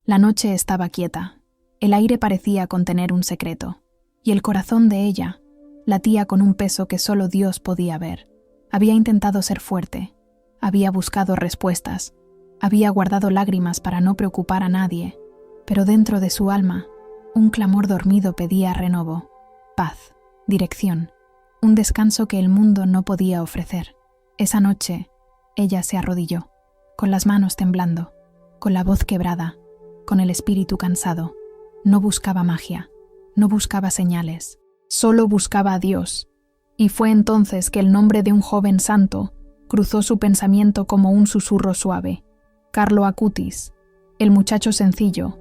La noche estaba quieta. El aire parecía contener un secreto. Y el corazón de ella latía con un peso que solo Dios podía ver. Había intentado ser fuerte. Había buscado respuestas. Había guardado lágrimas para no preocupar a nadie. Pero dentro de su alma, un clamor dormido pedía renovo, paz, dirección, un descanso que el mundo no podía ofrecer. Esa noche, ella se arrodilló, con las manos temblando, con la voz quebrada, con el espíritu cansado. No buscaba magia, no buscaba señales, solo buscaba a Dios. Y fue entonces que el nombre de un joven santo cruzó su pensamiento como un susurro suave. Carlo Acutis, el muchacho sencillo,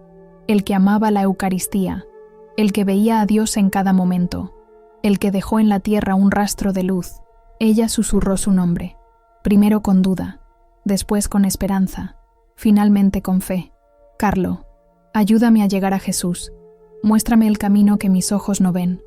el que amaba la Eucaristía, el que veía a Dios en cada momento, el que dejó en la tierra un rastro de luz. Ella susurró su nombre, primero con duda, después con esperanza, finalmente con fe. Carlo, ayúdame a llegar a Jesús, muéstrame el camino que mis ojos no ven.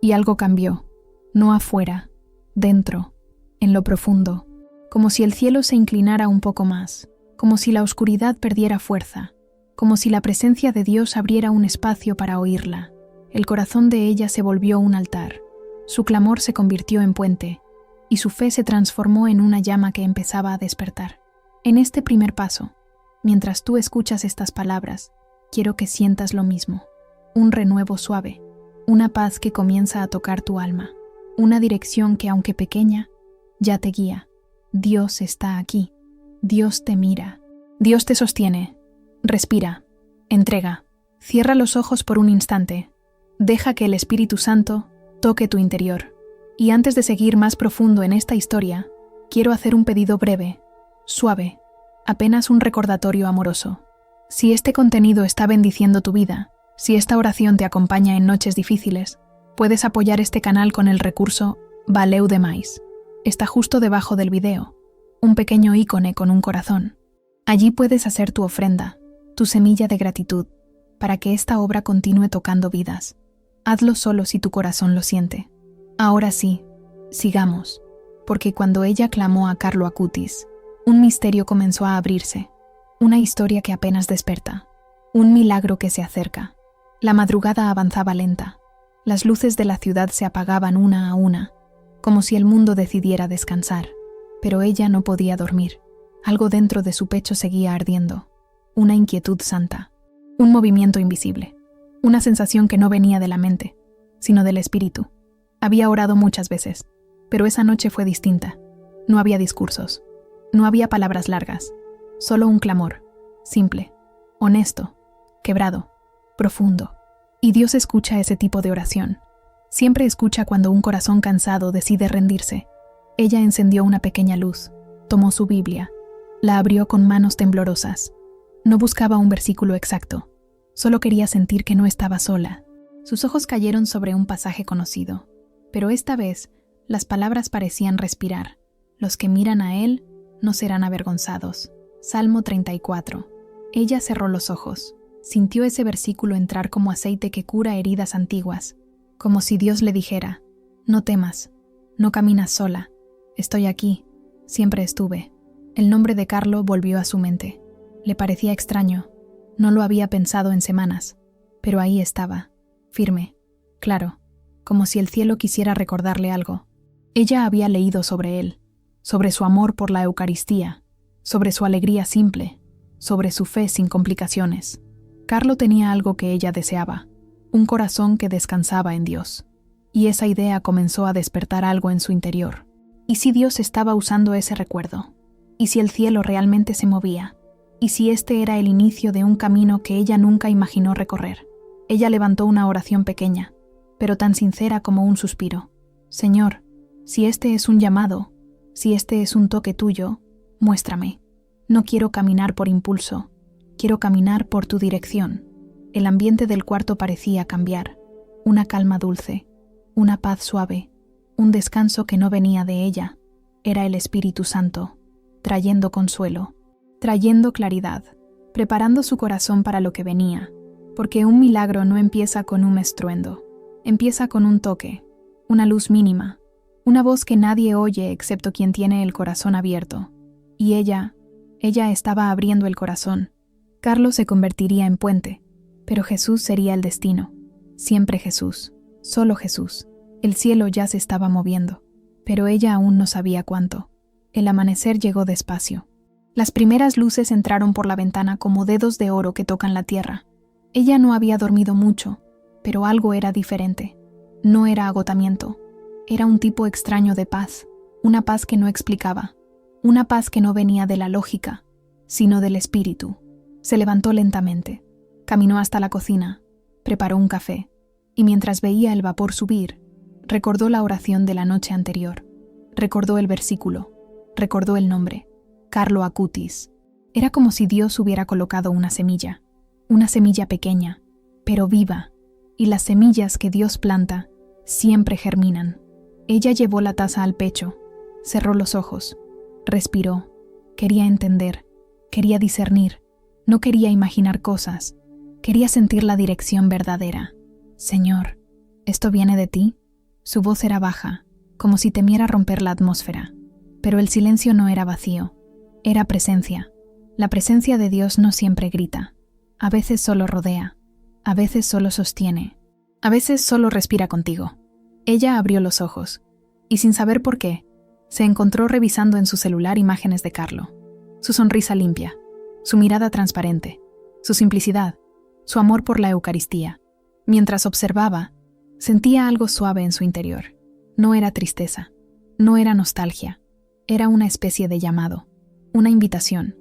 Y algo cambió, no afuera, dentro, en lo profundo, como si el cielo se inclinara un poco más, como si la oscuridad perdiera fuerza, como si la presencia de Dios abriera un espacio para oírla. El corazón de ella se volvió un altar, su clamor se convirtió en puente, y su fe se transformó en una llama que empezaba a despertar. En este primer paso, mientras tú escuchas estas palabras, quiero que sientas lo mismo, un renuevo suave, una paz que comienza a tocar tu alma, una dirección que, aunque pequeña, ya te guía. Dios está aquí, Dios te mira, Dios te sostiene. Respira, entrega, cierra los ojos por un instante, deja que el Espíritu Santo toque tu interior. Y antes de seguir más profundo en esta historia, quiero hacer un pedido breve, suave, apenas un recordatorio amoroso. Si este contenido está bendiciendo tu vida, si esta oración te acompaña en noches difíciles, puedes apoyar este canal con el recurso Valeu Demais. Está justo debajo del video, un pequeño ícone con un corazón. Allí puedes hacer tu ofrenda, tu semilla de gratitud, para que esta obra continúe tocando vidas. Hazlo solo si tu corazón lo siente. Ahora sí, sigamos, porque cuando ella clamó a Carlo Acutis, un misterio comenzó a abrirse, una historia que apenas desperta, un milagro que se acerca. La madrugada avanzaba lenta, las luces de la ciudad se apagaban una a una, como si el mundo decidiera descansar, pero ella no podía dormir. Algo dentro de su pecho seguía ardiendo, una inquietud santa, un movimiento invisible, una sensación que no venía de la mente, sino del espíritu. Había orado muchas veces, pero esa noche fue distinta. No había discursos, no había palabras largas, solo un clamor, simple, honesto, quebrado, profundo. Y Dios escucha ese tipo de oración. Siempre escucha cuando un corazón cansado decide rendirse. Ella encendió una pequeña luz, tomó su Biblia, la abrió con manos temblorosas. No buscaba un versículo exacto, solo quería sentir que no estaba sola. Sus ojos cayeron sobre un pasaje conocido, pero esta vez las palabras parecían respirar. Los que miran a Él no serán avergonzados. Salmo 34. Ella cerró los ojos. Sintió ese versículo entrar como aceite que cura heridas antiguas, como si Dios le dijera: no temas, no caminas sola, estoy aquí, siempre estuve. El nombre de Carlo volvió a su mente. Le parecía extraño, no lo había pensado en semanas, pero ahí estaba, firme, claro, como si el cielo quisiera recordarle algo. Ella había leído sobre él, sobre su amor por la Eucaristía, sobre su alegría simple, sobre su fe sin complicaciones. Carlo tenía algo que ella deseaba, un corazón que descansaba en Dios, y esa idea comenzó a despertar algo en su interior. ¿Y si Dios estaba usando ese recuerdo? ¿Y si el cielo realmente se movía? ¿Y si este era el inicio de un camino que ella nunca imaginó recorrer? Ella levantó una oración pequeña, pero tan sincera como un suspiro. Señor, si este es un llamado, si este es un toque tuyo, muéstrame. No quiero caminar por impulso, quiero caminar por tu dirección. El ambiente del cuarto parecía cambiar, una calma dulce, una paz suave, un descanso que no venía de ella. Era el Espíritu Santo, trayendo consuelo, trayendo claridad, preparando su corazón para lo que venía, porque un milagro no empieza con un estruendo, empieza con un toque, una luz mínima, una voz que nadie oye excepto quien tiene el corazón abierto. Y ella estaba abriendo el corazón, Carlos se convertiría en puente, pero Jesús sería el destino. Siempre Jesús, solo Jesús. El cielo ya se estaba moviendo, pero ella aún no sabía cuánto. El amanecer llegó despacio. Las primeras luces entraron por la ventana como dedos de oro que tocan la tierra. Ella no había dormido mucho, pero algo era diferente. No era agotamiento. Era un tipo extraño de paz, una paz que no explicaba, una paz que no venía de la lógica, sino del espíritu. Se levantó lentamente, caminó hasta la cocina, preparó un café, y mientras veía el vapor subir, recordó la oración de la noche anterior, recordó el versículo, recordó el nombre, Carlo Acutis. Era como si Dios hubiera colocado una semilla pequeña, pero viva, y las semillas que Dios planta siempre germinan. Ella llevó la taza al pecho, cerró los ojos, respiró, quería entender, quería discernir, no quería imaginar cosas, quería sentir la dirección verdadera. Señor, ¿esto viene de ti? Su voz era baja, como si temiera romper la atmósfera, pero el silencio no era vacío, era presencia. La presencia de Dios no siempre grita, a veces solo rodea, a veces solo sostiene, a veces solo respira contigo. Ella abrió los ojos, y sin saber por qué, se encontró revisando en su celular imágenes de Carlo. Su sonrisa limpia, su mirada transparente, su simplicidad, su amor por la Eucaristía. Mientras observaba, sentía algo suave en su interior. No era tristeza, no era nostalgia, era una especie de llamado, una invitación,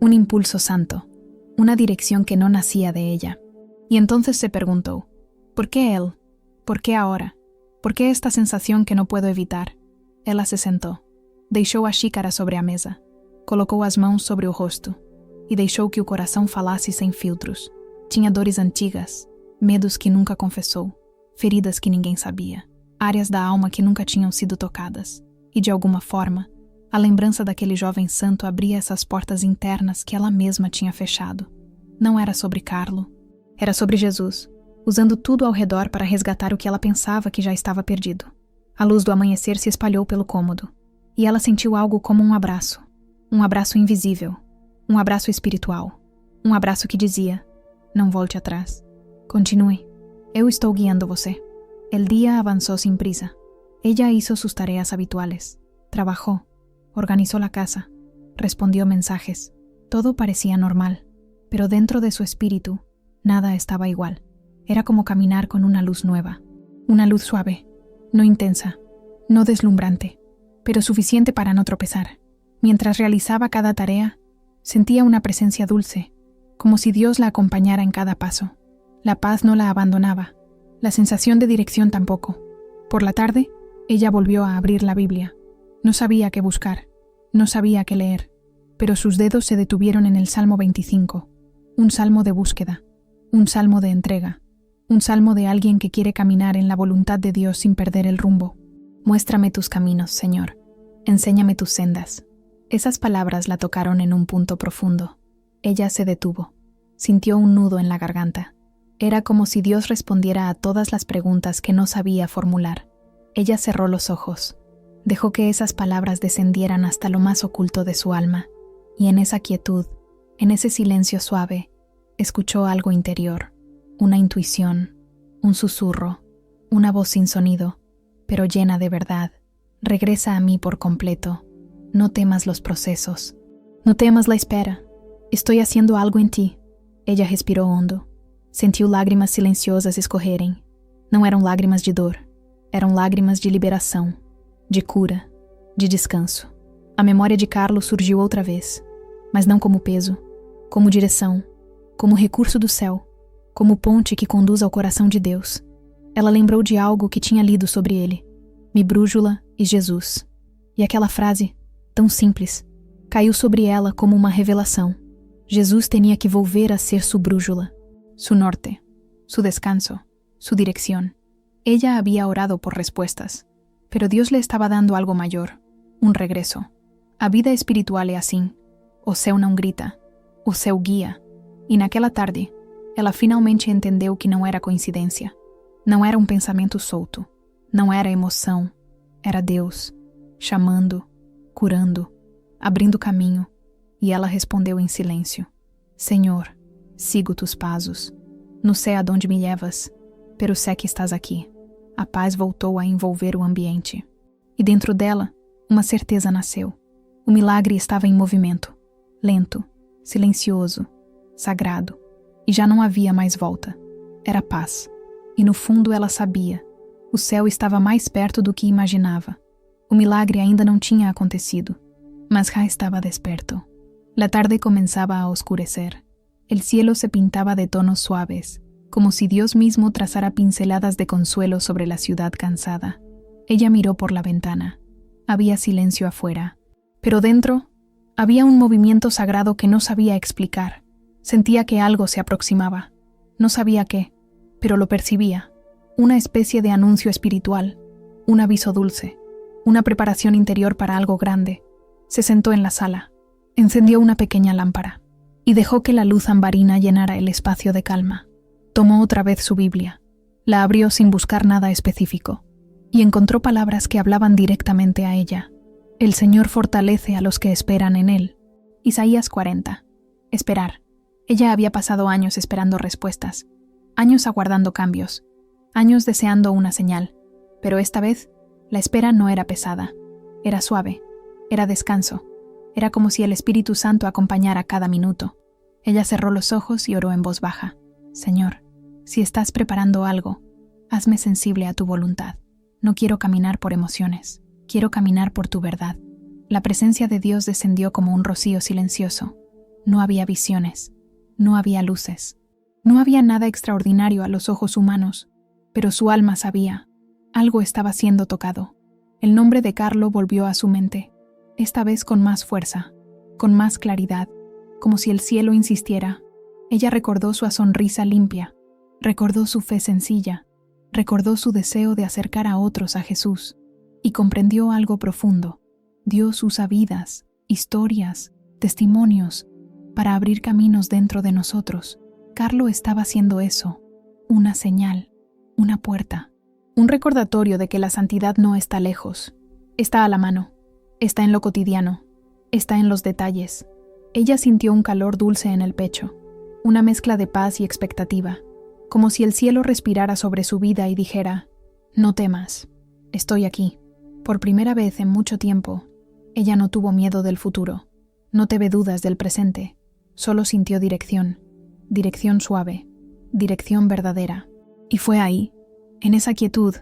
un impulso santo, una dirección que no nacía de ella. Y entonces se preguntó, ¿por qué él? ¿Por qué ahora? ¿Por qué esta sensación que no puedo evitar? Ela se sentou, deixou a xícara sobre a mesa, colocou as mãos sobre o rosto e deixou que o coração falasse sem filtros. Tinha dores antigas, medos que nunca confessou, feridas que ninguém sabia, áreas da alma que nunca tinham sido tocadas. E de alguma forma, a lembrança daquele jovem santo abria essas portas internas que ela mesma tinha fechado. Não era sobre Carlo, era sobre Jesus, usando tudo ao redor para resgatar o que ela pensava que já estava perdido. A luz do amanhecer se espalhou pelo cômodo, e ela sentiu algo como um abraço invisível, um abraço espiritual, um abraço que dizia, não volte atrás, continue, eu estou guiando você. El día avanzó sin prisa. Ella hizo sus tareas habituales, trabajó, organizó la casa, respondió mensajes. Todo parecía normal, pero dentro de su espíritu, nada estaba igual. Era como caminar con una luz nueva, una luz suave, no intensa, no deslumbrante, pero suficiente para no tropezar. Mientras realizaba cada tarea, sentía una presencia dulce, como si Dios la acompañara en cada paso. La paz no la abandonaba, la sensación de dirección tampoco. Por la tarde, ella volvió a abrir la Biblia. No sabía qué buscar, no sabía qué leer, pero sus dedos se detuvieron en el Salmo 25, un salmo de búsqueda, un salmo de entrega, un salmo de alguien que quiere caminar en la voluntad de Dios sin perder el rumbo. Muéstrame tus caminos, Señor. Enséñame tus sendas. Esas palabras la tocaron en un punto profundo. Ella se detuvo. Sintió un nudo en la garganta. Era como si Dios respondiera a todas las preguntas que no sabía formular. Ella cerró los ojos. Dejó que esas palabras descendieran hasta lo más oculto de su alma. Y en esa quietud, en ese silencio suave, escuchó algo interior. Una intuición, un susurro, una voz sin sonido, pero llena de verdad. Regresa a mí por completo. No temas los procesos. No temas la espera. Estoy haciendo algo en ti. Ella respirou hondo. Sentiu lágrimas silenciosas escorrerem. Não eram lágrimas de dor. Eram lágrimas de liberação, de cura, de descanso. A memória de Carlo surgiu outra vez, mas não como peso, como direção, como recurso do céu, como ponte que conduz ao coração de Deus. Ela lembrou de algo que tinha lido sobre ele, Mi brújula e Jesus. E aquela frase, tão simples, caiu sobre ela como uma revelação. Jesus tenía que volver a ser su brújula, su norte, su descanso, su dirección. Ella había orado por respuestas, pero Dios le estaba dando algo mayor, un regreso. A vida espiritual é assim. O céu não grita, o céu guia. E naquela tarde, ela finalmente entendeu que não era coincidência. Não era um pensamento solto. Não era emoção. Era Deus, chamando, curando, abrindo caminho. E ela respondeu em silêncio. Senhor, Sigo tus pasos. Não sei aonde me levas, pero sé que estás aqui. A paz voltou a envolver o ambiente. E dentro dela, uma certeza nasceu. O milagre estava em movimento, lento, silencioso, sagrado. E já não havia mais volta. Era paz. E no fundo ela sabia. O céu estava mais perto do que imaginava. O milagre ainda não tinha acontecido, mas já estava desperto. La tarde comenzaba a oscurecer. El cielo se pintaba de tonos suaves, como si Dios mismo trazara pinceladas de consuelo sobre la ciudad cansada. Ella miró por la ventana. Había silencio afuera, pero dentro había un movimiento sagrado que no sabía explicar. Sentía que algo se aproximaba. No sabía qué, pero lo percibía. Una especie de anuncio espiritual, un aviso dulce, una preparación interior para algo grande. Se sentó en la sala, encendió una pequeña lámpara y dejó que la luz ambarina llenara el espacio de calma. Tomó otra vez su Biblia, la abrió sin buscar nada específico y encontró palabras que hablaban directamente a ella. El Señor fortalece a los que esperan en Él. Isaías 40. Esperar. Ella había pasado años esperando respuestas, años aguardando cambios, años deseando una señal, pero esta vez la espera no era pesada, era suave, era descanso, era como si el Espíritu Santo acompañara cada minuto. Ella cerró los ojos y oró en voz baja. Señor, si estás preparando algo, hazme sensible a tu voluntad. No quiero caminar por emociones, quiero caminar por tu verdad. La presencia de Dios descendió como un rocío silencioso. No había visiones, no había luces, no había nada extraordinario a los ojos humanos, pero su alma sabía, algo estaba siendo tocado. El nombre de Carlo volvió a su mente, esta vez con más fuerza, con más claridad, como si el cielo insistiera. Ella recordó su sonrisa limpia, recordó su fe sencilla, recordó su deseo de acercar a otros a Jesús, y comprendió algo profundo. Dios usa vidas, historias, testimonios, para abrir caminos dentro de nosotros. Carlo estaba haciendo eso, una señal, una puerta, un recordatorio de que la santidad no está lejos, está a la mano, está en lo cotidiano, está en los detalles. Ella sintió un calor dulce en el pecho, una mezcla de paz y expectativa, como si el cielo respirara sobre su vida y dijera, no temas, estoy aquí. Por primera vez en mucho tiempo, ella no tuvo miedo del futuro, no tuvo dudas del presente, solo sintió dirección, dirección suave, dirección verdadera. Y fue ahí, en esa quietud,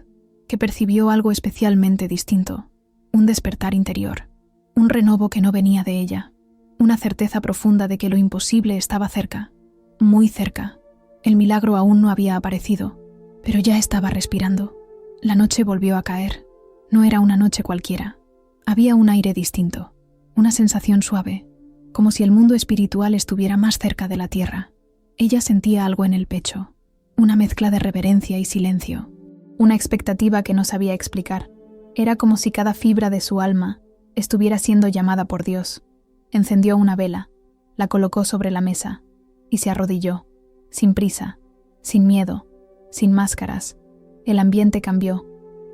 que percibió algo especialmente distinto, un despertar interior, un renovo que no venía de ella, una certeza profunda de que lo imposible estaba cerca, muy cerca. El milagro aún no había aparecido, pero ya estaba respirando. La noche volvió a caer. No era una noche cualquiera. Había un aire distinto, una sensación suave, como si el mundo espiritual estuviera más cerca de la tierra. Ella sentía algo en el pecho, una mezcla de reverencia y silencio, una expectativa que no sabía explicar. Era como si cada fibra de su alma estuviera siendo llamada por Dios. Encendió una vela, la colocó sobre la mesa y se arrodilló, sin prisa, sin miedo, sin máscaras. El ambiente cambió,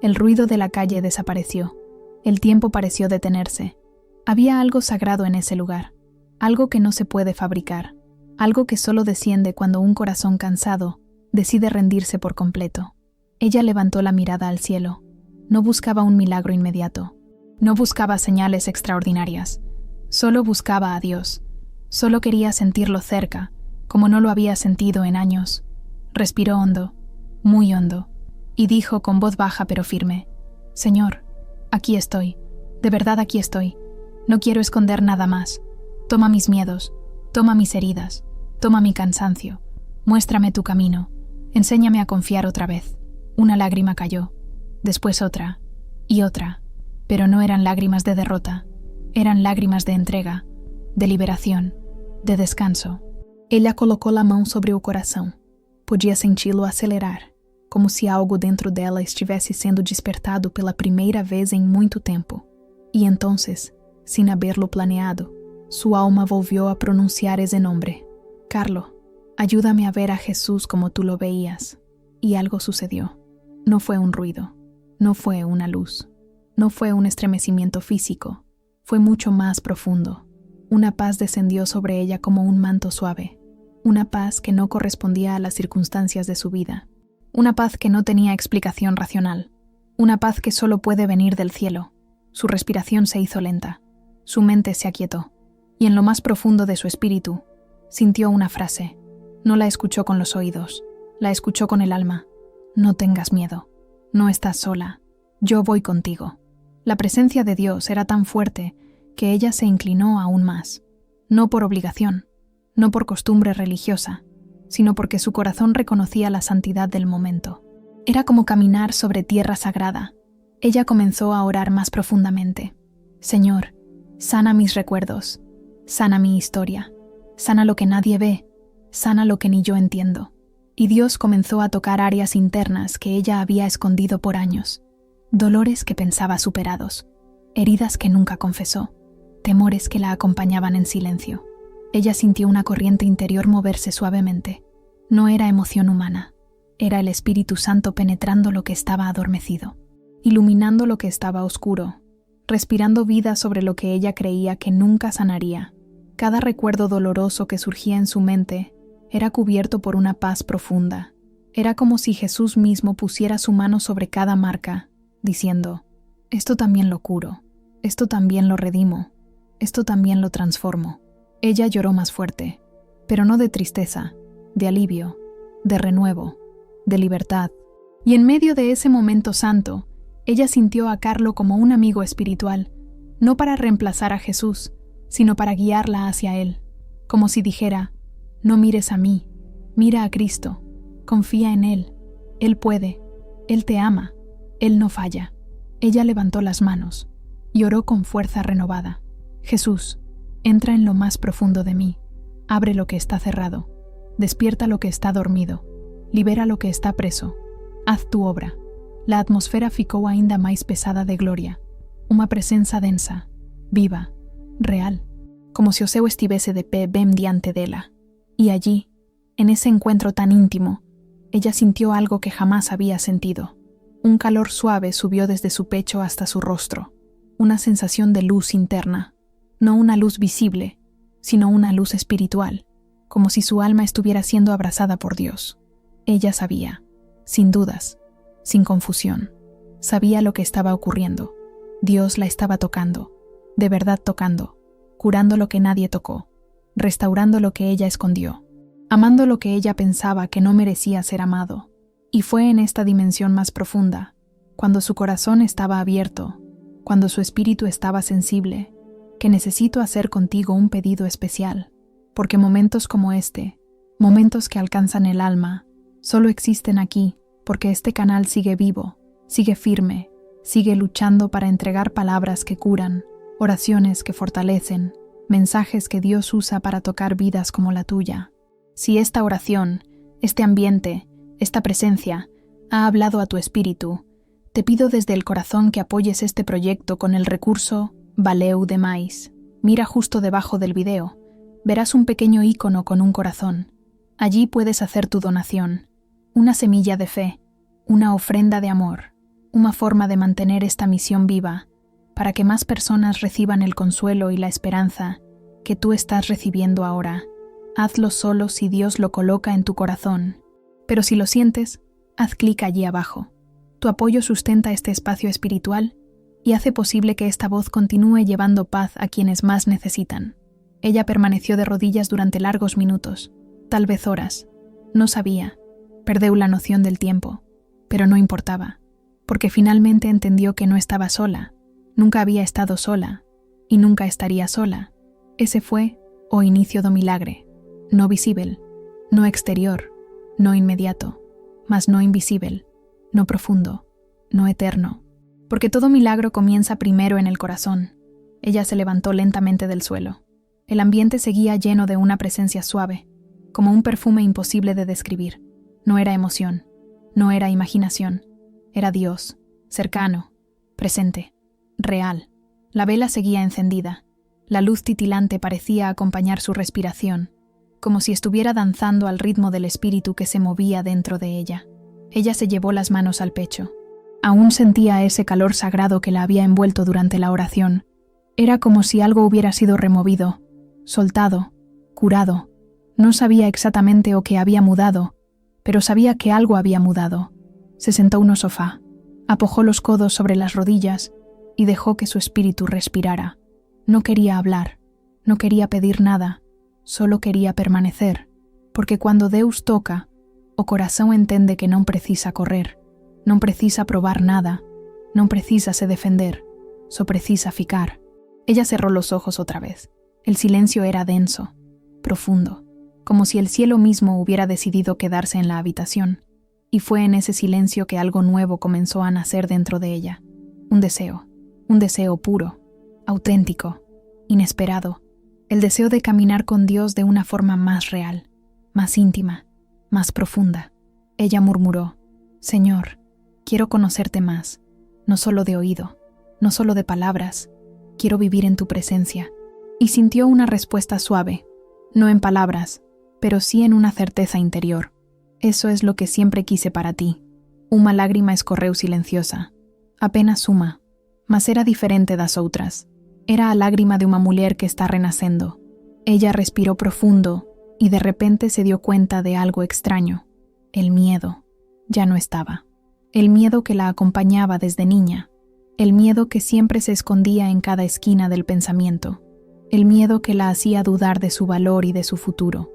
el ruido de la calle desapareció, el tiempo pareció detenerse. Había algo sagrado en ese lugar, algo que no se puede fabricar, algo que solo desciende cuando un corazón cansado decide rendirse por completo. Ella levantó la mirada al cielo. No buscaba un milagro inmediato, no buscaba señales extraordinarias, solo buscaba a Dios, solo quería sentirlo cerca, como no lo había sentido en años. Respiró hondo, muy hondo, y dijo con voz baja pero firme, Señor, aquí estoy, de verdad aquí estoy, no quiero esconder nada más. Toma mis miedos, toma mis heridas, toma mi cansancio, muéstrame tu camino, enséñame a confiar otra vez. Una lágrima cayó, después otra, y otra, pero no eran lágrimas de derrota, eran lágrimas de entrega, de liberación, de descanso. Ella colocó la mão sobre o coração. Podia senti-lo acelerar, como se algo dentro dela estivesse sendo despertado pela primeira vez em muito tempo. E entonces, sin haberlo planeado, su alma volvió a pronunciar ese nombre. Carlo, ayúdame a ver a Jesús como tú lo veías. Y algo sucedió. No fue un ruido, no fue una luz, no fue un estremecimiento físico, fue mucho más profundo. Una paz descendió sobre ella como un manto suave. una paz que no correspondía a las circunstancias de su vida, una paz que no tenía explicación racional, una paz que solo puede venir del cielo. Su respiración se hizo lenta, su mente se aquietó, y en lo más profundo de su espíritu sintió una frase. No la escuchó con los oídos, la escuchó con el alma. No tengas miedo, no estás sola, yo voy contigo. La presencia de Dios era tan fuerte que ella se inclinó aún más, no por obligación, no por costumbre religiosa, sino porque su corazón reconocía la santidad del momento. Era como caminar sobre tierra sagrada. Ella comenzó a orar más profundamente. Señor, sana mis recuerdos, sana mi historia, sana lo que nadie ve, sana lo que ni yo entiendo. Y Dios comenzó a tocar áreas internas que ella había escondido por años, dolores que pensaba superados, heridas que nunca confesó, temores que la acompañaban en silencio. Ella sintió una corriente interior moverse suavemente. No era emoción humana, era el Espíritu Santo penetrando lo que estaba adormecido, iluminando lo que estaba oscuro, respirando vida sobre lo que ella creía que nunca sanaría. Cada recuerdo doloroso que surgía en su mente era cubierto por una paz profunda. Era como si Jesús mismo pusiera su mano sobre cada marca, diciendo: esto también lo curo, esto también lo redimo, esto también lo transformo. Ella lloró más fuerte, pero no de tristeza, de alivio, de renuevo, de libertad. Y en medio de ese momento santo, ella sintió a Carlo como un amigo espiritual, no para reemplazar a Jesús, sino para guiarla hacia Él, como si dijera: no mires a mí, mira a Cristo, confía en Él, Él puede, Él te ama, Él no falla. Ella levantó las manos y oró con fuerza renovada: Jesús, entra en lo más profundo de mí, abre lo que está cerrado, despierta lo que está dormido, libera lo que está preso, haz tu obra. La atmosfera ficou ainda máis pesada de gloria, unha presenza densa, viva, real, como se o céu estivese de pé ben diante dela. Y allí, en ese encuentro tan íntimo, ella sintió algo que jamás había sentido. Un calor suave subió desde su pecho hasta su rostro, una sensación de luz interna, no una luz visible, sino una luz espiritual, como si su alma estuviera siendo abrazada por Dios. Ella sabía, sin dudas, sin confusión, sabía lo que estaba ocurriendo. Dios la estaba tocando, de verdad tocando, curando lo que nadie tocó, restaurando lo que ella escondió, amando lo que ella pensaba que no merecía ser amado. Y fue en esta dimensión más profunda, cuando su corazón estaba abierto, cuando su espíritu estaba sensible, que necesito hacer contigo un pedido especial, porque momentos como este, momentos que alcanzan el alma, solo existen aquí, porque este canal sigue vivo, sigue firme, sigue luchando para entregar palabras que curan, oraciones que fortalecen, mensajes que Dios usa para tocar vidas como la tuya. Si esta oración, este ambiente, esta presencia ha hablado a tu espíritu, te pido desde el corazón que apoyes este proyecto con el recurso Valeu Demais. Mira justo debajo del video, verás un pequeño icono con un corazón. Allí puedes hacer tu donación, una semilla de fe, una ofrenda de amor, una forma de mantener esta misión viva, para que más personas reciban el consuelo y la esperanza que tú estás recibiendo ahora. Hazlo solo si Dios lo coloca en tu corazón, pero si lo sientes, haz clic allí abajo. Tu apoyo sustenta este espacio espiritual y hace posible que esta voz continúe llevando paz a quienes más necesitan. Ella permaneció de rodillas durante largos minutos, tal vez horas. No sabía, perdió la noción del tiempo, pero no importaba, porque finalmente entendió que no estaba sola, nunca había estado sola, y nunca estaría sola. Ese fue o inicio do milagre, no visible, no exterior, no inmediato, mas no invisible, no profundo, no eterno, porque todo milagro comienza primero en el corazón. Ella se levantó lentamente del suelo. El ambiente seguía lleno de una presencia suave, como un perfume imposible de describir. No era emoción, no era imaginación, era Dios, cercano, presente, real. La vela seguía encendida. La luz titilante parecía acompañar su respiración, como si estuviera danzando al ritmo del espíritu que se movía dentro de ella. Ella se llevó las manos al pecho. Aún sentía ese calor sagrado que la había envuelto durante la oración. Era como si algo hubiera sido removido, soltado, curado, No sabía exactamente o qué había mudado, pero sabía que algo había mudado. Se sentó en un sofá, apojó los codos sobre las rodillas y dejó que su espíritu respirara. No quería hablar, no quería pedir nada, solo quería permanecer, porque cuando Deus toca, o corazón entende que non precisa correr, non precisa probar nada, non precisa se defender, só precisa ficar. Ella cerró los ojos otra vez. El silencio era denso, profundo, como si el cielo mismo hubiera decidido quedarse en la habitación, y fue en ese silencio que algo nuevo comenzó a nacer dentro de ella. Un deseo puro, auténtico, inesperado, el deseo de caminar con Dios de una forma más real, más íntima, más profunda. Ella murmuró: Señor, quiero conocerte más, no solo de oído, no solo de palabras, quiero vivir en tu presencia. Y sintió una respuesta suave, no en palabras, pero sí en una certeza interior. Eso es lo que siempre quise para ti. Una lágrima escorreu silenciosa, apenas uma, mas era diferente das outras. Era a lágrima de una mujer que está renacendo. Ella respiró profundo y de repente se dio cuenta de algo extraño. El miedo ya no estaba. El miedo que la acompañaba desde niña. El miedo que siempre se escondía en cada esquina del pensamiento. El miedo que la hacía dudar de su valor y de su futuro.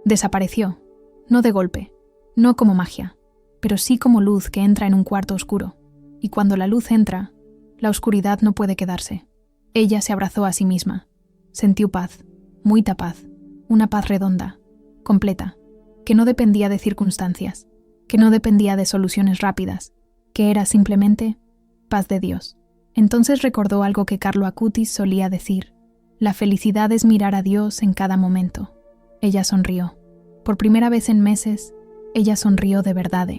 Desapareció, no de golpe, no como magia, pero sí como luz que entra en un cuarto oscuro. Y cuando la luz entra, la oscuridad no puede quedarse. Ella se abrazó a sí misma. Sintió paz, muita paz, una paz redonda, completa, que no dependía de circunstancias, que no dependía de soluciones rápidas, que era simplemente paz de Dios. Entonces recordó algo que Carlo Acutis solía decir: la felicidad es mirar a Dios en cada momento. Ella sonrió. Por primera vez en meses, ella sonrió de verdad.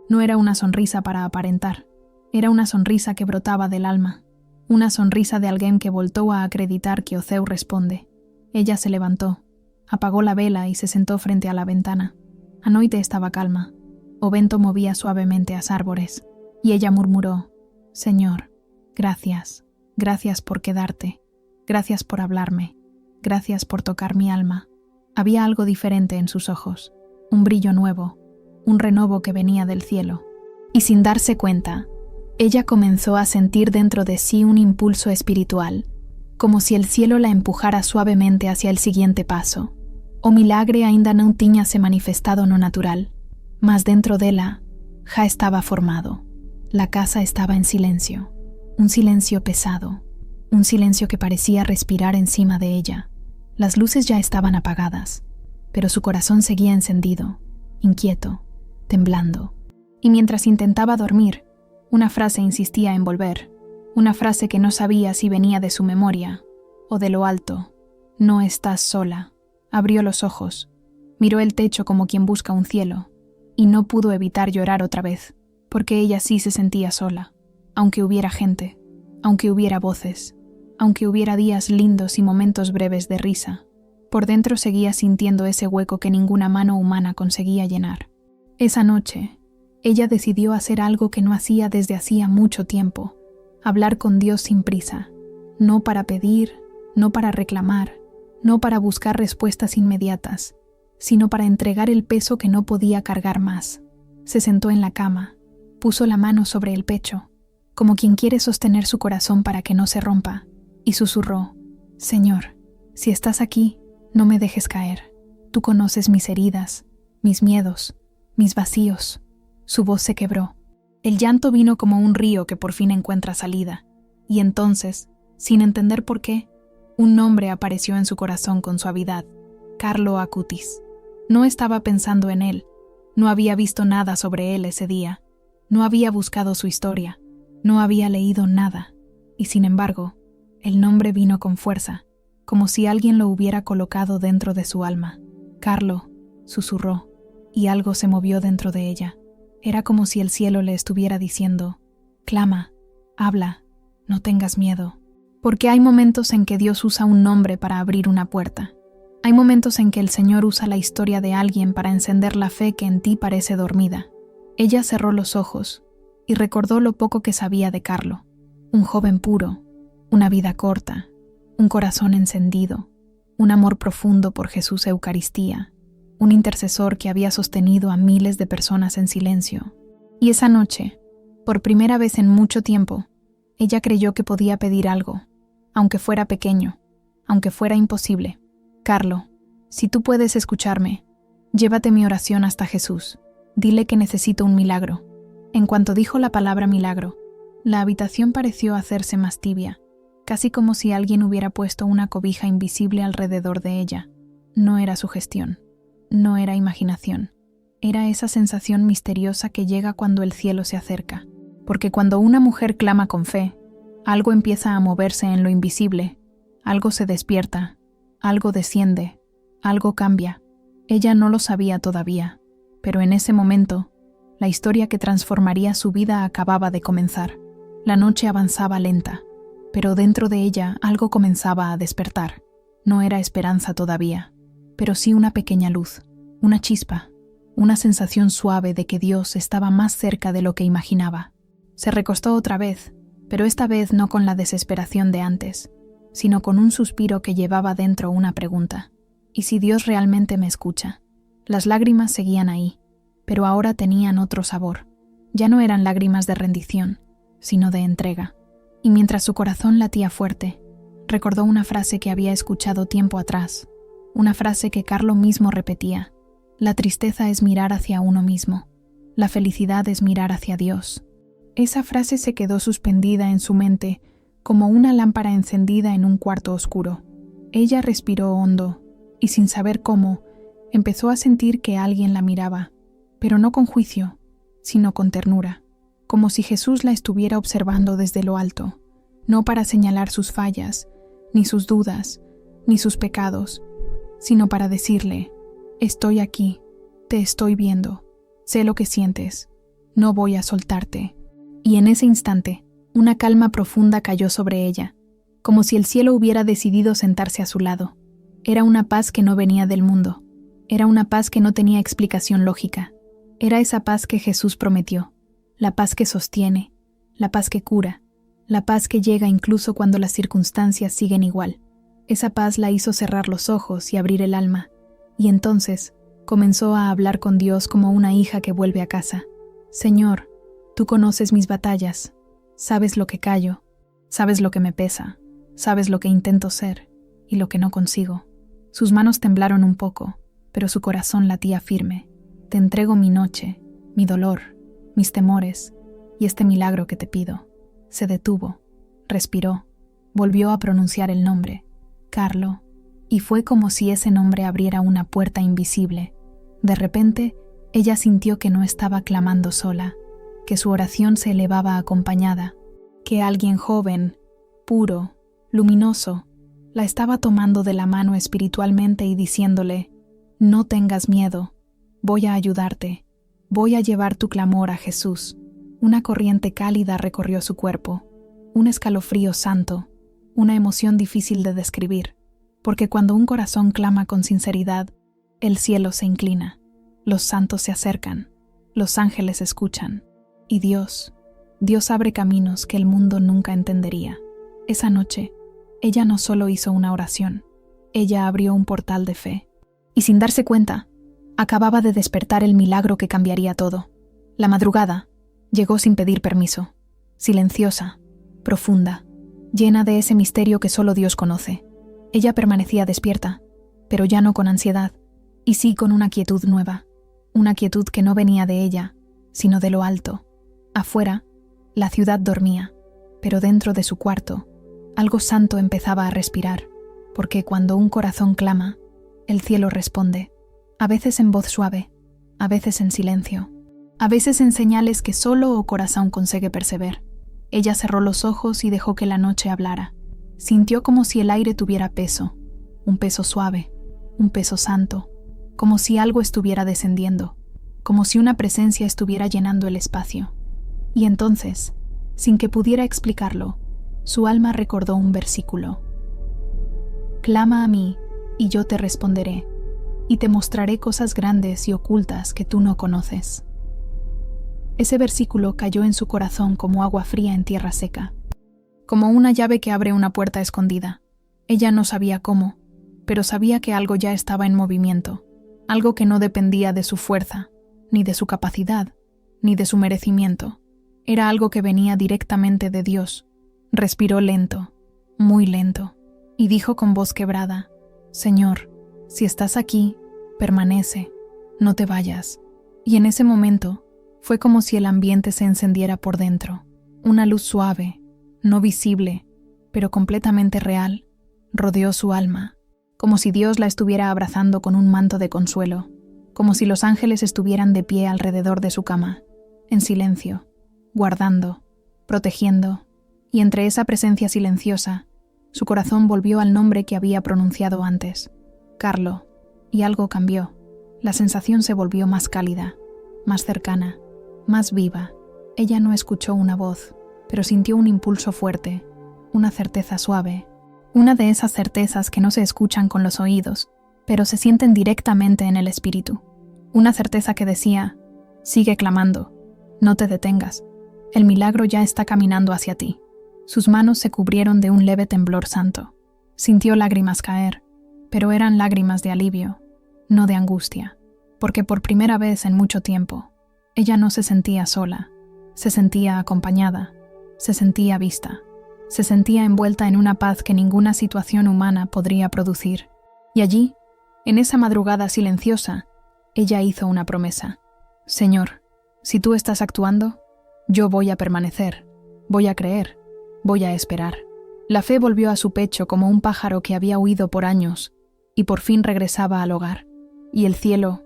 No era una sonrisa para aparentar, era una sonrisa que brotaba del alma, una sonrisa de alguien que voltó a acreditar que o Ceu responde. Ella se levantó, apagó la vela y se sentó frente a la ventana. A noite estaba calma, o vento movía suavemente as árbores, y ella murmuró: Señor, gracias, gracias por quedarte. Gracias por hablarme, gracias por tocar mi alma. Había algo diferente en sus ojos, un brillo nuevo, un renovo que venía del cielo. Y sin darse cuenta, ella comenzó a sentir dentro de sí un impulso espiritual, como si el cielo la empujara suavemente hacia el siguiente paso. O milagre ainda non tiñase manifestado no natural, mas dentro dela já estaba formado. La casa estaba en silencio, un silencio pesado, un silencio que parecía respirar encima de ella. Las luces ya estaban apagadas, pero su corazón seguía encendido, inquieto, temblando. Y mientras intentaba dormir, una frase insistía en volver, una frase que no sabía si venía de su memoria o de lo alto. No estás sola. Abrió los ojos, miró el techo como quien busca un cielo, y no pudo evitar llorar otra vez, porque ella sí se sentía sola, aunque hubiera gente, aunque hubiera voces, aunque hubiera días lindos y momentos breves de risa. Por dentro seguía sintiendo ese hueco que ninguna mano humana conseguía llenar. Esa noche, ella decidió hacer algo que no hacía desde hacía mucho tiempo: hablar con Dios sin prisa, no para pedir, no para reclamar, no para buscar respuestas inmediatas, sino para entregar el peso que no podía cargar más. Se sentó en la cama, puso la mano sobre el pecho, como quien quiere sostener su corazón para que no se rompa, y susurró: Señor, si estás aquí, no me dejes caer. Tú conoces mis heridas, mis miedos, mis vacíos. Su voz se quebró. El llanto vino como un río que por fin encuentra salida, y entonces, sin entender por qué, un nombre apareció en su corazón con suavidad: Carlo Acutis. No estaba pensando en él, no había visto nada sobre él ese día, no había buscado su historia, no había leído nada, y sin embargo, el nombre vino con fuerza, como si alguien lo hubiera colocado dentro de su alma. Carlo, susurró, y algo se movió dentro de ella. Era como si el cielo le estuviera diciendo: clama, habla, no tengas miedo. Porque hay momentos en que Dios usa un nombre para abrir una puerta. Hay momentos en que el Señor usa la historia de alguien para encender la fe que en ti parece dormida. Ella cerró los ojos y recordó lo poco que sabía de Carlo. Un joven puro, una vida corta, un corazón encendido, un amor profundo por Jesús Eucaristía un intercesor que había sostenido a miles de personas en silencio. Y esa noche, por primera vez en mucho tiempo, ella creyó que podía pedir algo, aunque fuera pequeño, aunque fuera imposible. Carlo, si tú puedes escucharme, llévate mi oración hasta Jesús. Dile que necesito un milagro. En cuanto dijo la palabra milagro, la habitación pareció hacerse más tibia, casi como si alguien hubiera puesto una cobija invisible alrededor de ella. No era sugestión, no era imaginación. Era esa sensación misteriosa que llega cuando el cielo se acerca. Porque cuando una mujer clama con fe, algo empieza a moverse en lo invisible, algo se despierta, algo desciende, algo cambia. Ella no lo sabía todavía, pero en ese momento, la historia que transformaría su vida acababa de comenzar. La noche avanzaba lenta, pero dentro de ella algo comenzaba a despertar. No era esperanza todavía, pero sí una pequeña luz, una chispa, una sensación suave de que Dios estaba más cerca de lo que imaginaba. Se recostó otra vez, pero esta vez no con la desesperación de antes, sino con un suspiro que llevaba dentro una pregunta. ¿Y si Dios realmente me escucha? Las lágrimas seguían ahí, pero ahora tenían otro sabor. Ya no eran lágrimas de rendición, sino de entrega. Y mientras su corazón latía fuerte, recordó una frase que había escuchado tiempo atrás, una frase que Carlo mismo repetía. La tristeza es mirar hacia uno mismo. La felicidad es mirar hacia Dios. Esa frase se quedó suspendida en su mente como una lámpara encendida en un cuarto oscuro. Ella respiró hondo y, sin saber cómo, empezó a sentir que alguien la miraba, pero no con juicio, sino con ternura, como si Jesús la estuviera observando desde lo alto, no para señalar sus fallas, ni sus dudas, ni sus pecados, sino para decirle: estoy aquí, te estoy viendo, sé lo que sientes, no voy a soltarte. Y en ese instante, una calma profunda cayó sobre ella, como si el cielo hubiera decidido sentarse a su lado. Era una paz que no venía del mundo, era una paz que no tenía explicación lógica. Era esa paz que Jesús prometió, la paz que sostiene, la paz que cura, la paz que llega incluso cuando las circunstancias siguen igual. Esa paz la hizo cerrar los ojos y abrir el alma, y entonces comenzó a hablar con Dios como una hija que vuelve a casa. Señor, tú conoces mis batallas, sabes lo que callo, sabes lo que me pesa, sabes lo que intento ser y lo que no consigo. Sus manos temblaron un poco, pero su corazón latía firme. Te entrego mi noche, mi dolor, mis temores y este milagro que te pido. Se detuvo, respiró, volvió a pronunciar el nombre, Carlo, y fue como si ese nombre abriera una puerta invisible. De repente, ella sintió que no estaba clamando sola, que su oración se elevaba acompañada, que alguien joven, puro, luminoso, la estaba tomando de la mano espiritualmente y diciéndole: no tengas miedo, voy a ayudarte, voy a llevar tu clamor a Jesús. Una corriente cálida recorrió su cuerpo, un escalofrío santo, una emoción difícil de describir, porque cuando un corazón clama con sinceridad, el cielo se inclina, los santos se acercan, los ángeles escuchan, y Dios abre caminos que el mundo nunca entendería. Esa noche, ella no solo hizo una oración, ella abrió un portal de fe, y sin darse cuenta, acababa de despertar el milagro que cambiaría todo. La madrugada llegó sin pedir permiso, silenciosa, profunda, llena de ese misterio que solo Dios conoce. Ella permanecía despierta, pero ya no con ansiedad, y sí con una quietud nueva, una quietud que no venía de ella, sino de lo alto. Afuera, la ciudad dormía, pero dentro de su cuarto, algo santo empezaba a respirar, porque cuando un corazón clama, el cielo responde, a veces en voz suave, a veces en silencio, a veces en señales que solo o corazón consigue perceber. Ella cerró los ojos y dejó que la noche hablara. Sintió como si el aire tuviera peso, un peso suave, un peso santo, como si algo estuviera descendiendo, como si una presencia estuviera llenando el espacio. Y entonces, sin que pudiera explicarlo, su alma recordó un versículo. Clama a mí, y yo te responderé, y te mostraré cosas grandes y ocultas que tú no conoces. Ese versículo cayó en su corazón como agua fría en tierra seca, como una llave que abre una puerta escondida. Ella no sabía cómo, pero sabía que algo ya estaba en movimiento, algo que no dependía de su fuerza, ni de su capacidad, ni de su merecimiento. Era algo que venía directamente de Dios. Respiró lento, muy lento, y dijo con voz quebrada: «Señor, si estás aquí, permanece, no te vayas». Y en ese momento fue como si el ambiente se encendiera por dentro. Una luz suave, no visible, pero completamente real, rodeó su alma, como si Dios la estuviera abrazando con un manto de consuelo, como si los ángeles estuvieran de pie alrededor de su cama, en silencio, guardando, protegiendo, y entre esa presencia silenciosa, su corazón volvió al nombre que había pronunciado antes, Carlo, y algo cambió. La sensación se volvió más cálida, más cercana, más viva. Ella no escuchó una voz, pero sintió un impulso fuerte, una certeza suave, una de esas certezas que no se escuchan con los oídos, pero se sienten directamente en el espíritu. Una certeza que decía: «Sigue clamando, no te detengas, el milagro ya está caminando hacia ti». Sus manos se cubrieron de un leve temblor santo. Sintió lágrimas caer, pero eran lágrimas de alivio, no de angustia, porque por primera vez en mucho tiempo, ella no se sentía sola, se sentía acompañada, se sentía vista, se sentía envuelta en una paz que ninguna situación humana podría producir. Y allí, en esa madrugada silenciosa, ella hizo una promesa: «Señor, si tú estás actuando, yo voy a permanecer, voy a creer, voy a esperar». La fe volvió a su pecho como un pájaro que había huido por años y por fin regresaba al hogar. Y el cielo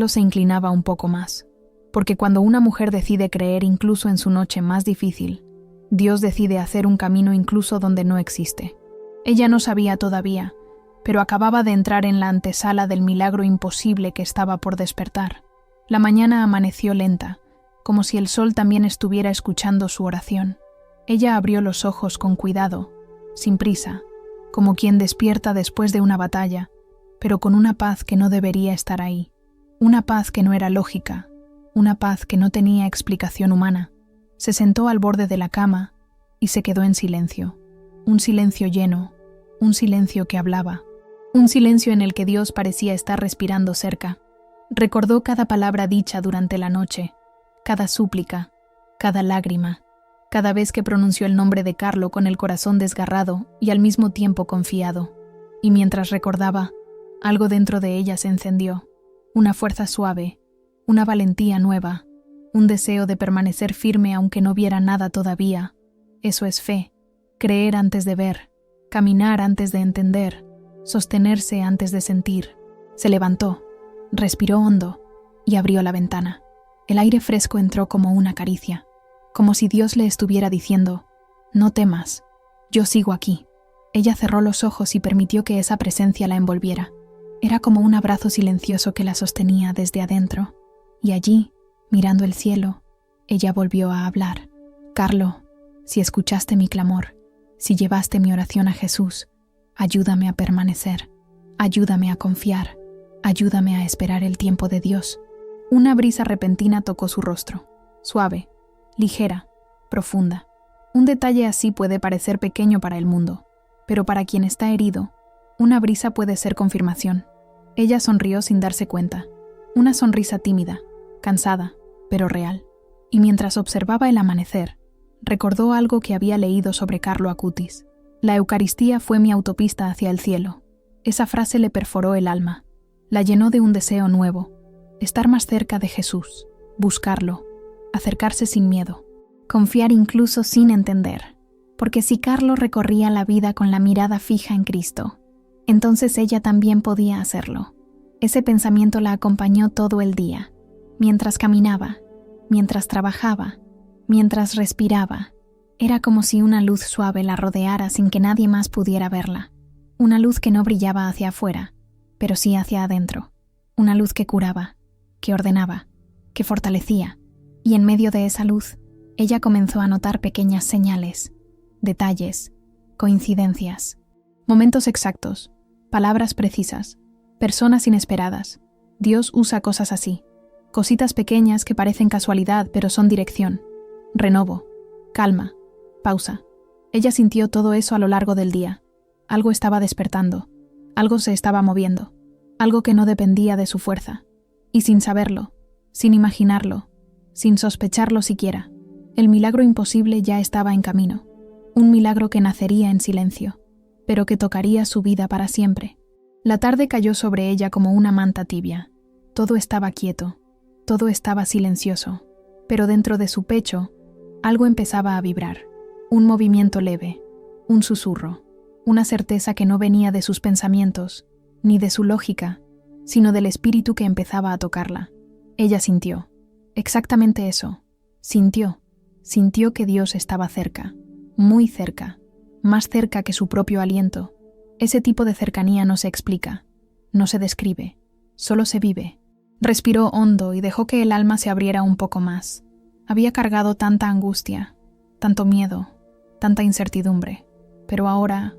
se inclinaba un poco más, porque cuando una mujer decide creer incluso en su noche más difícil, Dios decide hacer un camino incluso donde no existe. Ella no sabía todavía, pero acababa de entrar en la antesala del milagro imposible que estaba por despertar. La mañana amaneció lenta, como si el sol también estuviera escuchando su oración. Ella abrió los ojos con cuidado, sin prisa, como quien despierta después de una batalla, pero con una paz que no debería estar ahí. Una paz que no era lógica, una paz que no tenía explicación humana. Se sentó al borde de la cama y se quedó en silencio. Un silencio lleno, un silencio que hablaba, un silencio en el que Dios parecía estar respirando cerca. Recordó cada palabra dicha durante la noche, cada súplica, cada lágrima, cada vez que pronunció el nombre de Carlo con el corazón desgarrado y al mismo tiempo confiado. Y mientras recordaba, algo dentro de ella se encendió, una fuerza suave, una valentía nueva, un deseo de permanecer firme aunque no viera nada todavía. Eso es fe, creer antes de ver, caminar antes de entender, sostenerse antes de sentir. Se levantó, respiró hondo y abrió la ventana. El aire fresco entró como una caricia, como si Dios le estuviera diciendo: «No temas, yo sigo aquí». Ella cerró los ojos y permitió que esa presencia la envolviera. Era como un abrazo silencioso que la sostenía desde adentro. Y allí, mirando el cielo, ella volvió a hablar: «Carlo, si escuchaste mi clamor, si llevaste mi oración a Jesús, ayúdame a permanecer, ayúdame a confiar, ayúdame a esperar el tiempo de Dios». Una brisa repentina tocó su rostro, suave, ligera, profunda. Un detalle así puede parecer pequeño para el mundo, pero para quien está herido, una brisa puede ser confirmación. Ella sonrió sin darse cuenta, una sonrisa tímida, cansada, pero real. Y mientras observaba el amanecer, recordó algo que había leído sobre Carlo Acutis. «La Eucaristía fue mi autopista hacia el cielo». Esa frase le perforó el alma, la llenó de un deseo nuevo: estar más cerca de Jesús, buscarlo, acercarse sin miedo, confiar incluso sin entender. Porque si Carlo recorría la vida con la mirada fija en Cristo, entonces ella también podía hacerlo. Ese pensamiento la acompañó todo el día, mientras caminaba, mientras trabajaba, mientras respiraba. Era como si una luz suave la rodeara sin que nadie más pudiera verla. Una luz que no brillaba hacia afuera, pero sí hacia adentro. Una luz que curaba, que ordenaba, que fortalecía. Y en medio de esa luz, ella comenzó a notar pequeñas señales, detalles, coincidencias, momentos exactos, palabras precisas, personas inesperadas. Dios usa cosas así, cositas pequeñas que parecen casualidad pero son dirección, renovo, calma, pausa. Ella sintió todo eso a lo largo del día. Algo estaba despertando, algo se estaba moviendo. algo que no dependía de su fuerza, y sin saberlo, sin imaginarlo, sin sospecharlo siquiera, el milagro imposible ya estaba en camino, un milagro que nacería en silencio, pero que tocaría su vida para siempre. La tarde cayó sobre ella como una manta tibia. Todo estaba quieto, todo estaba silencioso, pero dentro de su pecho algo empezaba a vibrar, un movimiento leve, un susurro, una certeza que no venía de sus pensamientos, ni de su lógica, sino del espíritu que empezaba a tocarla. Ella sintió, exactamente eso, sintió que Dios estaba cerca, muy cerca, más cerca que su propio aliento. Ese tipo de cercanía no se explica, no se describe, solo se vive. Respiró hondo y dejó que el alma se abriera un poco más. Había cargado tanta angustia, tanto miedo, tanta incertidumbre, pero ahora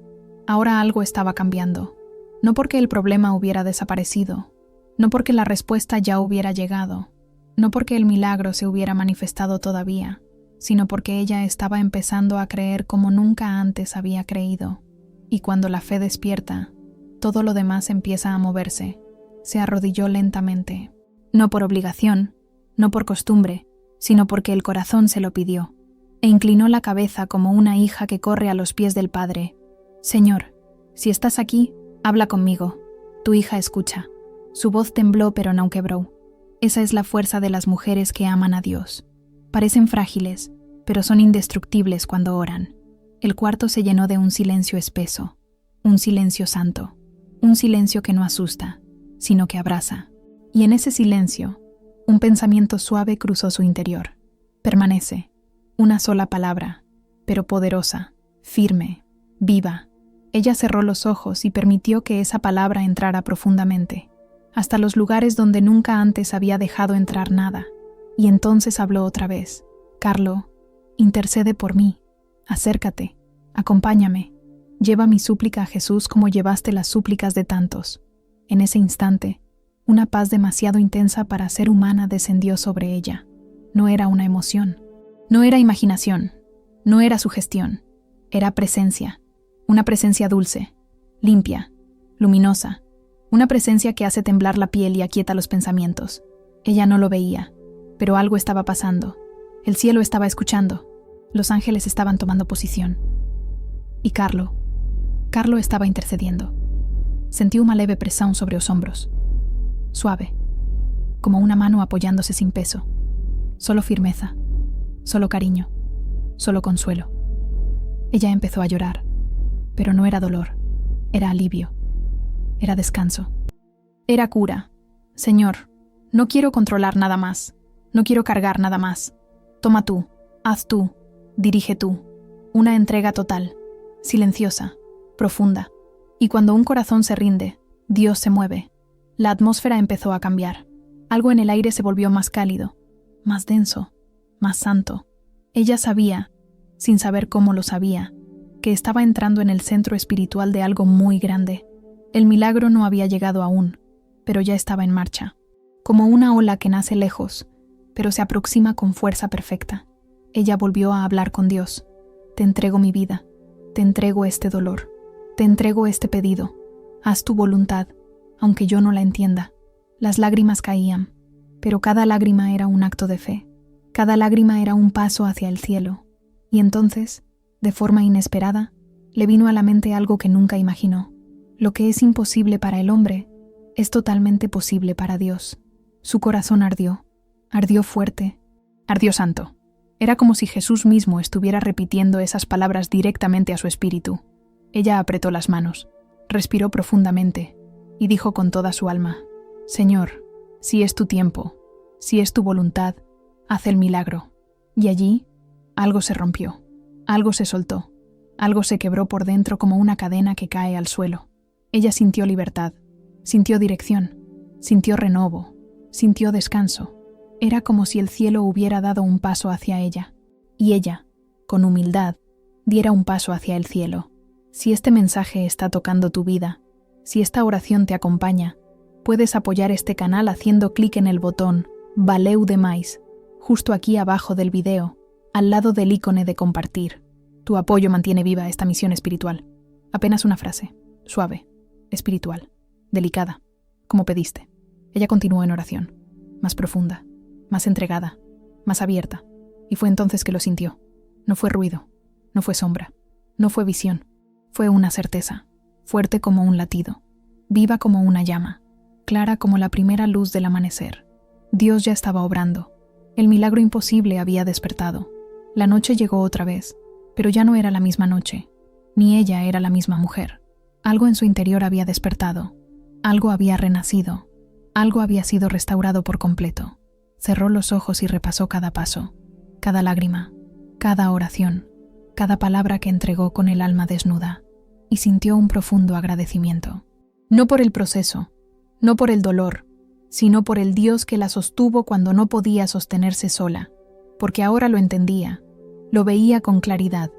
algo estaba cambiando. No porque el problema hubiera desaparecido, no porque la respuesta ya hubiera llegado, no porque el milagro se hubiera manifestado todavía, sino porque ella estaba empezando a creer como nunca antes había creído. Y cuando la fe despierta, todo lo demás empieza a moverse. Se arrodilló lentamente, no por obligación, no por costumbre, sino porque el corazón se lo pidió, e inclinó la cabeza como una hija que corre a los pies del padre. Señor, si estás aquí, habla conmigo. Tu hija escucha. Su voz tembló pero no quebró. Esa es la fuerza de las mujeres que aman a Dios. Parecen frágiles, pero son indestructibles cuando oran. El cuarto se llenó de un silencio espeso, un silencio santo, un silencio que no asusta, sino que abraza. Y en ese silencio, un pensamiento suave cruzó su interior. Permanece, una sola palabra, pero poderosa, firme, viva. Ella cerró los ojos y permitió que esa palabra entrara profundamente, hasta los lugares donde nunca antes había dejado entrar nada. Y entonces habló otra vez. Carlo, intercede por mí. Acércate, acompáñame. Lleva mi súplica a Jesús como llevaste las súplicas de tantos. En ese instante, una paz demasiado intensa para ser humana descendió sobre ella. No era una emoción, no era imaginación, no era sugestión, era presencia. Una presencia dulce, limpia, luminosa, una presencia que hace temblar la piel y aquieta los pensamientos. Ella no lo veía, pero algo estaba pasando. El cielo estaba escuchando, los ángeles estaban tomando posición. Y Carlo estaba intercediendo. Sentí una leve presión sobre los hombros, suave, como una mano apoyándose sin peso. Solo firmeza, solo cariño, solo consuelo. Ella empezó a llorar, pero no era dolor, era alivio, era descanso, era cura. Señor, no quiero controlar nada más, no quiero cargar nada más. Toma tú, haz tú, dirige tú. Una entrega total, silenciosa, profunda. Y cuando un corazón se rinde, Dios se mueve. La atmósfera empezó a cambiar. Algo en el aire se volvió más cálido, más denso, más santo. Ella sabía, sin saber cómo lo sabía, que estaba entrando en el centro espiritual de algo muy grande. El milagro no había llegado aún, pero ya estaba en marcha. Como una ola que nace lejos, pero se aproxima con fuerza perfecta. Ella volvió a hablar con Dios. Te entrego mi vida, te entrego este dolor, te entrego este pedido. Haz tu voluntad, aunque yo no la entienda. Las lágrimas caían, pero cada lágrima era un acto de fe. Cada lágrima era un paso hacia el cielo. Y entonces, de forma inesperada, le vino a la mente algo que nunca imaginó. Lo que es imposible para el hombre es totalmente posible para Dios. Su corazón ardió fuerte, ardió santo. Era como si Jesús mismo estuviera repitiendo esas palabras directamente a su espíritu. Ella apretó las manos, respiró profundamente y dijo con toda su alma: Señor, si es tu tiempo, si es tu voluntad, haz el milagro. Y allí, algo se rompió, algo se soltó, algo se quebró por dentro como una cadena que cae al suelo. Ella sintió libertad, sintió dirección, sintió renovo, sintió descanso. Era como si el cielo hubiera dado un paso hacia ella, y ella, con humildad, diera un paso hacia el cielo. Si este mensaje está tocando tu vida, si esta oración te acompaña, puedes apoyar este canal haciendo clic en el botón Valeu demais, justo aquí abajo del video, al lado del ícono de compartir. Tu apoyo mantiene viva esta misión espiritual. Apenas una frase, suave, espiritual, delicada, como pediste. Ella continuó en oración, más profunda, más entregada, más abierta, y fue entonces que lo sintió. No fue ruido, no fue sombra, no fue visión, fue una certeza, fuerte como un latido, viva como una llama, clara como la primera luz del amanecer. Dios ya estaba obrando. El milagro imposible había despertado. La noche llegó otra vez, pero ya no era la misma noche, ni ella era la misma mujer. Algo en su interior había despertado, algo había renacido, algo había sido restaurado por completo. Cerró los ojos y repasó cada paso, cada lágrima, cada oración, cada palabra que entregó con el alma desnuda, y sintió un profundo agradecimiento. No por el proceso, no por el dolor, sino por el Dios que la sostuvo cuando no podía sostenerse sola, porque ahora lo entendía, lo veía con claridad.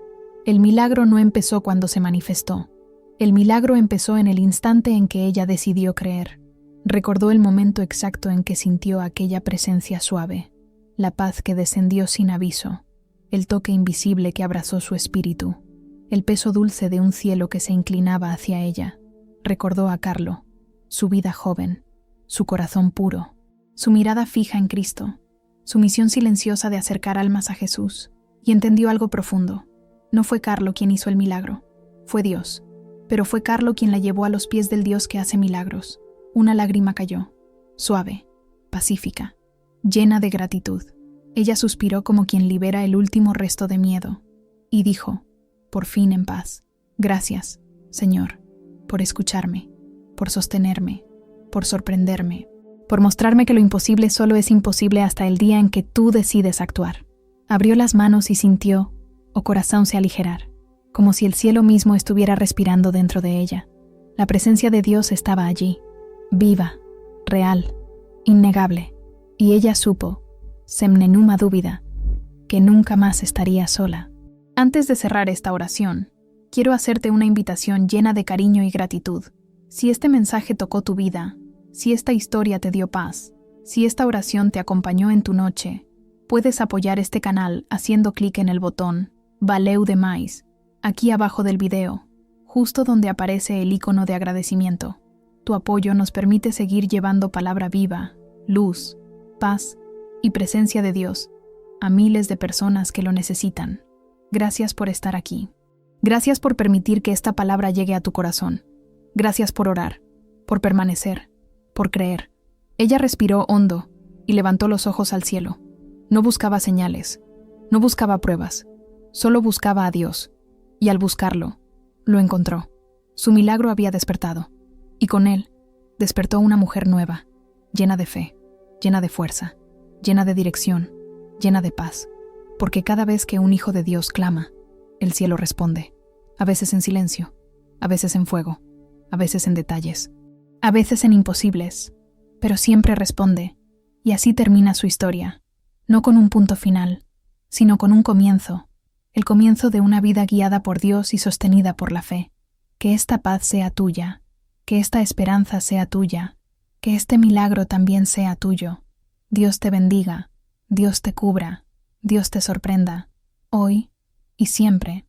El milagro no empezó cuando se manifestó. El milagro empezó en el instante en que ella decidió creer. Recordó el momento exacto en que sintió aquella presencia suave, la paz que descendió sin aviso, el toque invisible que abrazó su espíritu, el peso dulce de un cielo que se inclinaba hacia ella. Recordó a Carlo, su vida joven, su corazón puro, su mirada fija en Cristo, su misión silenciosa de acercar almas a Jesús, y entendió algo profundo. No fue Carlo quien hizo el milagro, fue Dios, pero fue Carlo quien la llevó a los pies del Dios que hace milagros. Una lágrima cayó, suave, pacífica, llena de gratitud. Ella suspiró como quien libera el último resto de miedo, y dijo, por fin en paz, gracias, Señor, por escucharme, por sostenerme, por sorprenderme, por mostrarme que lo imposible solo es imposible hasta el día en que tú decides actuar. Abrió las manos y sintió, corazón se aligerar, como si el cielo mismo estuviera respirando dentro de ella. La presencia de Dios estaba allí, viva, real, innegable, y ella supo, semnenuma dúbida, que nunca más estaría sola. Antes de cerrar esta oración, quiero hacerte una invitación llena de cariño y gratitud. Si este mensaje tocó tu vida, si esta historia te dio paz, si esta oración te acompañó en tu noche, puedes apoyar este canal haciendo clic en el botón Valeu demais, aquí abajo del video, justo donde aparece el icono de agradecimiento. Tu apoyo nos permite seguir llevando palabra viva, luz, paz y presencia de Dios a miles de personas que lo necesitan. Gracias por estar aquí. Gracias por permitir que esta palabra llegue a tu corazón. Gracias por orar, por permanecer, por creer. Ella respiró hondo y levantó los ojos al cielo. No buscaba señales, no buscaba pruebas, solo buscaba a Dios, y al buscarlo, lo encontró. Su milagro había despertado, y con él despertó una mujer nueva, llena de fe, llena de fuerza, llena de dirección, llena de paz, porque cada vez que un hijo de Dios clama, el cielo responde, a veces en silencio, a veces en fuego, a veces en detalles, a veces en imposibles, pero siempre responde, y así termina su historia, no con un punto final, sino con un comienzo, el comienzo de una vida guiada por Dios y sostenida por la fe. Que esta paz sea tuya, que esta esperanza sea tuya, que este milagro también sea tuyo. Dios te bendiga, Dios te cubra, Dios te sorprenda, hoy y siempre.